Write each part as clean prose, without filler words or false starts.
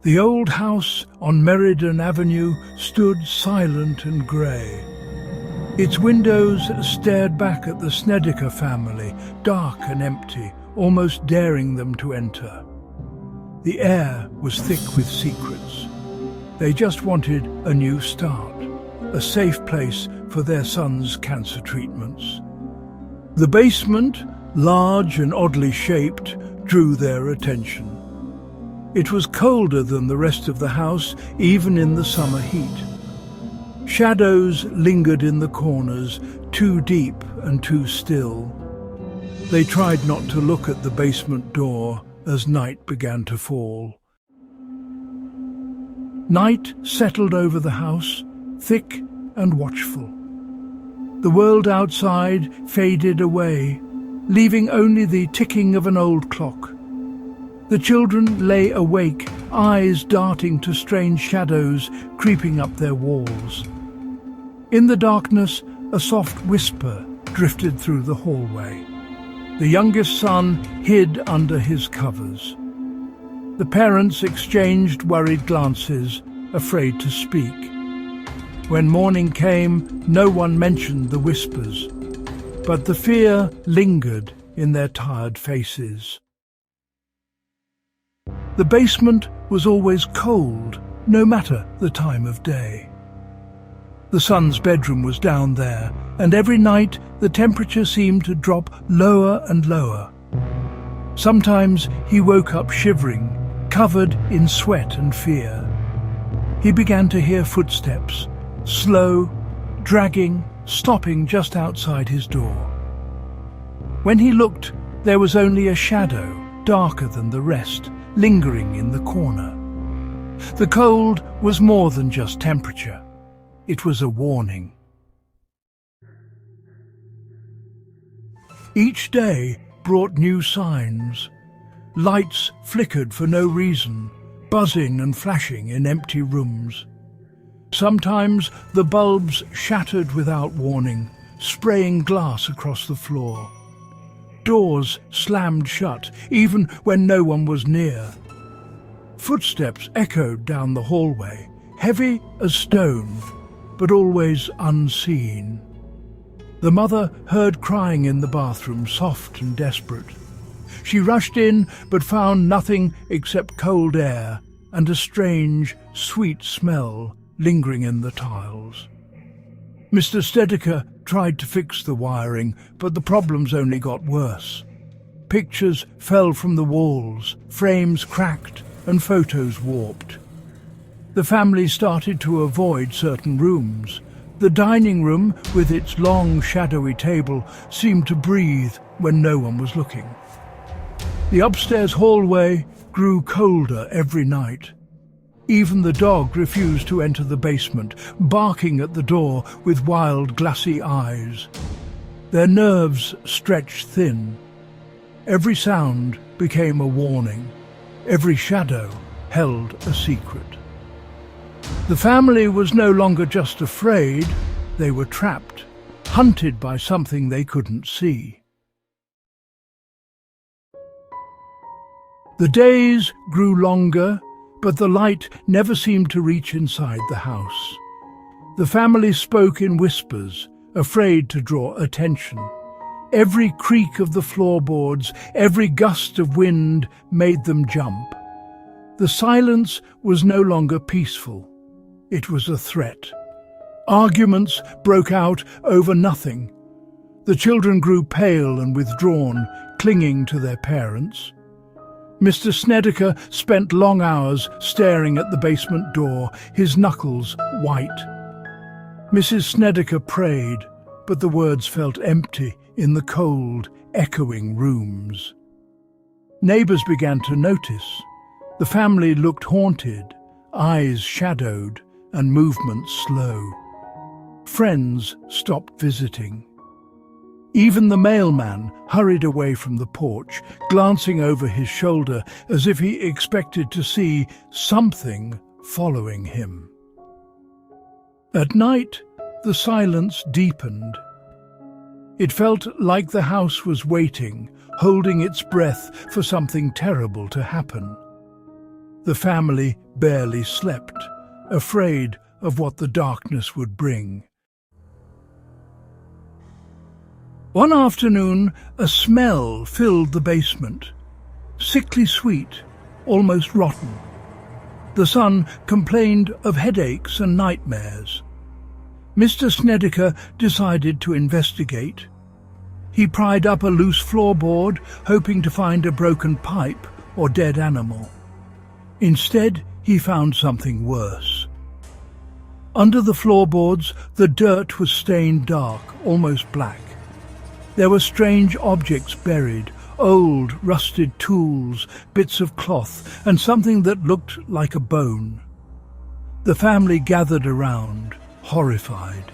The old house on Meriden Avenue stood silent and grey. Its windows stared back at the Snedeker family, dark and empty, almost daring them to enter. The air was thick with secrets. They just wanted a new start, a safe place for their son's cancer treatments. The basement, large and oddly shaped, drew their attention. It was colder than the rest of the house, even in the summer heat. Shadows lingered in the corners, too deep and too still. They tried not to look at the basement door as night began to fall. Night settled over the house, thick and watchful. The world outside faded away, leaving only the ticking of an old clock. The children lay awake, eyes darting to strange shadows creeping up their walls. In the darkness, a soft whisper drifted through the hallway. The youngest son hid under his covers. The parents exchanged worried glances, afraid to speak. When morning came, no one mentioned the whispers, but the fear lingered in their tired faces. The basement was always cold, no matter the time of day. The son's bedroom was down there, and every night the temperature seemed to drop lower and lower. Sometimes he woke up shivering, covered in sweat and fear. He began to hear footsteps, slow, dragging, stopping just outside his door. When he looked, there was only a shadow, darker than the rest, lingering in the corner. The cold was more than just temperature. It was a warning. Each day brought new signs. Lights flickered for no reason, buzzing and flashing in empty rooms. Sometimes the bulbs shattered without warning, spraying glass across the floor. Doors slammed shut, even when no one was near. Footsteps echoed down the hallway, heavy as stone, but always unseen. The mother heard crying in the bathroom, soft and desperate. She rushed in, but found nothing except cold air and a strange, sweet smell lingering in the tiles. Mr. Snedeker tried to fix the wiring, but the problems only got worse. Pictures fell from the walls, frames cracked, and photos warped. The family started to avoid certain rooms. The dining room, with its long, shadowy table, seemed to breathe when no one was looking. The upstairs hallway grew colder every night. Even the dog refused to enter the basement, barking at the door with wild, glassy eyes. Their nerves stretched thin. Every sound became a warning. Every shadow held a secret. The family was no longer just afraid, they were trapped, hunted by something they couldn't see. The days grew longer, but the light never seemed to reach inside the house. The family spoke in whispers, afraid to draw attention. Every creak of the floorboards, every gust of wind made them jump. The silence was no longer peaceful. It was a threat. Arguments broke out over nothing. The children grew pale and withdrawn, clinging to their parents. Mr. Snedeker spent long hours staring at the basement door, his knuckles white. Mrs. Snedeker prayed, but the words felt empty in the cold, echoing rooms. Neighbours began to notice. The family looked haunted, eyes shadowed, and movements slow. Friends stopped visiting. Even the mailman hurried away from the porch, glancing over his shoulder as if he expected to see something following him. At night, the silence deepened. It felt like the house was waiting, holding its breath for something terrible to happen. The family barely slept, afraid of what the darkness would bring. One afternoon, a smell filled the basement. Sickly sweet, almost rotten. The son complained of headaches and nightmares. Mr. Snedeker decided to investigate. He pried up a loose floorboard, hoping to find a broken pipe or dead animal. Instead, he found something worse. Under the floorboards, the dirt was stained dark, almost black. There were strange objects buried, old, rusted tools, bits of cloth, and something that looked like a bone. The family gathered around, horrified.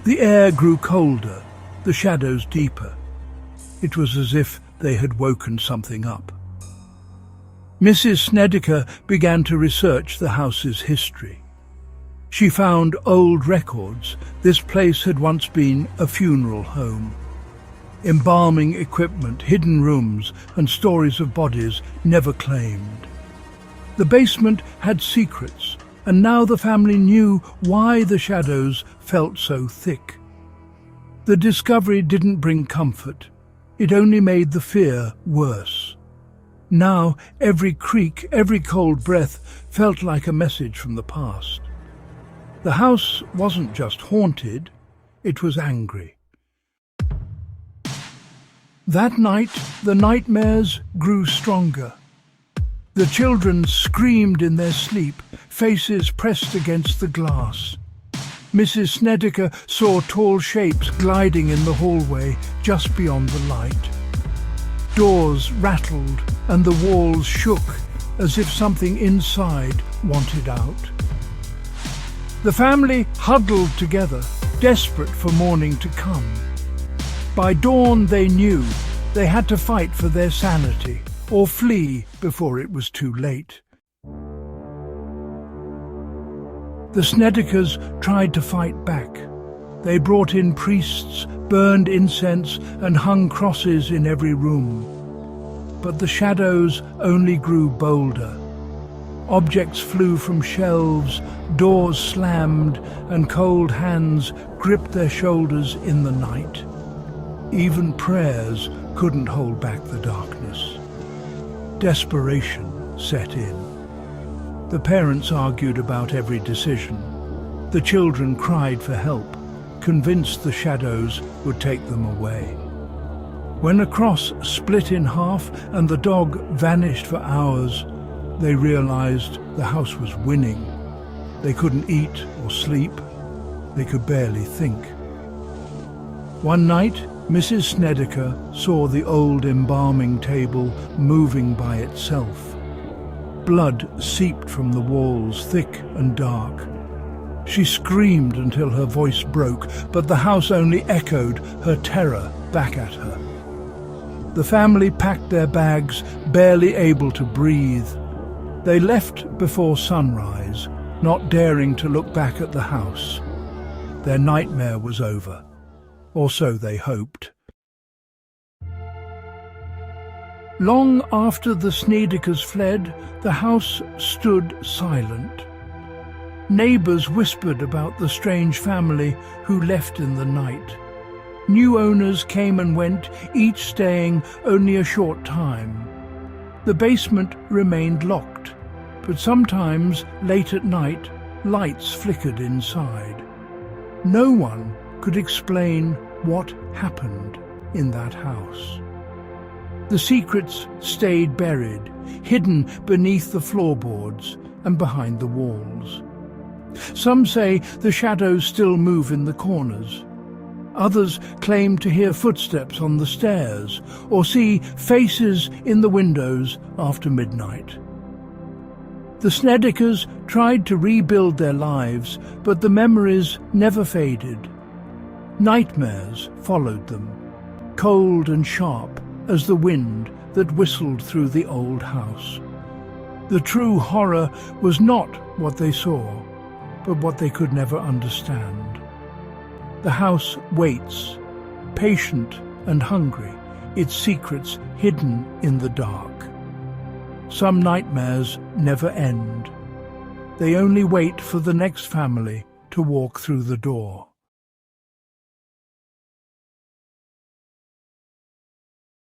The air grew colder, the shadows deeper. It was as if they had woken something up. Mrs. Snedeker began to research the house's history. She found old records. This place had once been a funeral home. Embalming equipment, hidden rooms, and stories of bodies never claimed. The basement had secrets, and now the family knew why the shadows felt so thick. The discovery didn't bring comfort. It only made the fear worse. Now every creak, every cold breath felt like a message from the past. The house wasn't just haunted, it was angry. That night, the nightmares grew stronger. The children screamed in their sleep, faces pressed against the glass. Mrs. Snedeker saw tall shapes gliding in the hallway just beyond the light. Doors rattled and the walls shook as if something inside wanted out. The family huddled together, desperate for morning to come. By dawn they knew they had to fight for their sanity or flee before it was too late. The Snedekers tried to fight back. They brought in priests, burned incense, and hung crosses in every room. But the shadows only grew bolder. Objects flew from shelves, doors slammed, and cold hands gripped their shoulders in the night. Even prayers couldn't hold back the darkness. Desperation set in. The parents argued about every decision. The children cried for help, convinced the shadows would take them away. When a cross split in half and the dog vanished for hours, they realized the house was winning. They couldn't eat or sleep. They could barely think. One night, Mrs. Snedeker saw the old embalming table moving by itself. Blood seeped from the walls, thick and dark. She screamed until her voice broke, but the house only echoed her terror back at her. The family packed their bags, barely able to breathe. They left before sunrise, not daring to look back at the house. Their nightmare was over. Or so they hoped. Long after the Snedekers fled, the house stood silent. Neighbours whispered about the strange family who left in the night. New owners came and went, each staying only a short time. The basement remained locked, but sometimes, late at night, lights flickered inside. No one could explain what happened in that house. The secrets stayed buried, hidden beneath the floorboards and behind the walls. Some say the shadows still move in the corners. Others claim to hear footsteps on the stairs or see faces in the windows after midnight. The Snedekers tried to rebuild their lives, but the memories never faded. Nightmares followed them, cold and sharp as the wind that whistled through the old house. The true horror was not what they saw, but what they could never understand. The house waits, patient and hungry, its secrets hidden in the dark. Some nightmares never end. They only wait for the next family to walk through the door.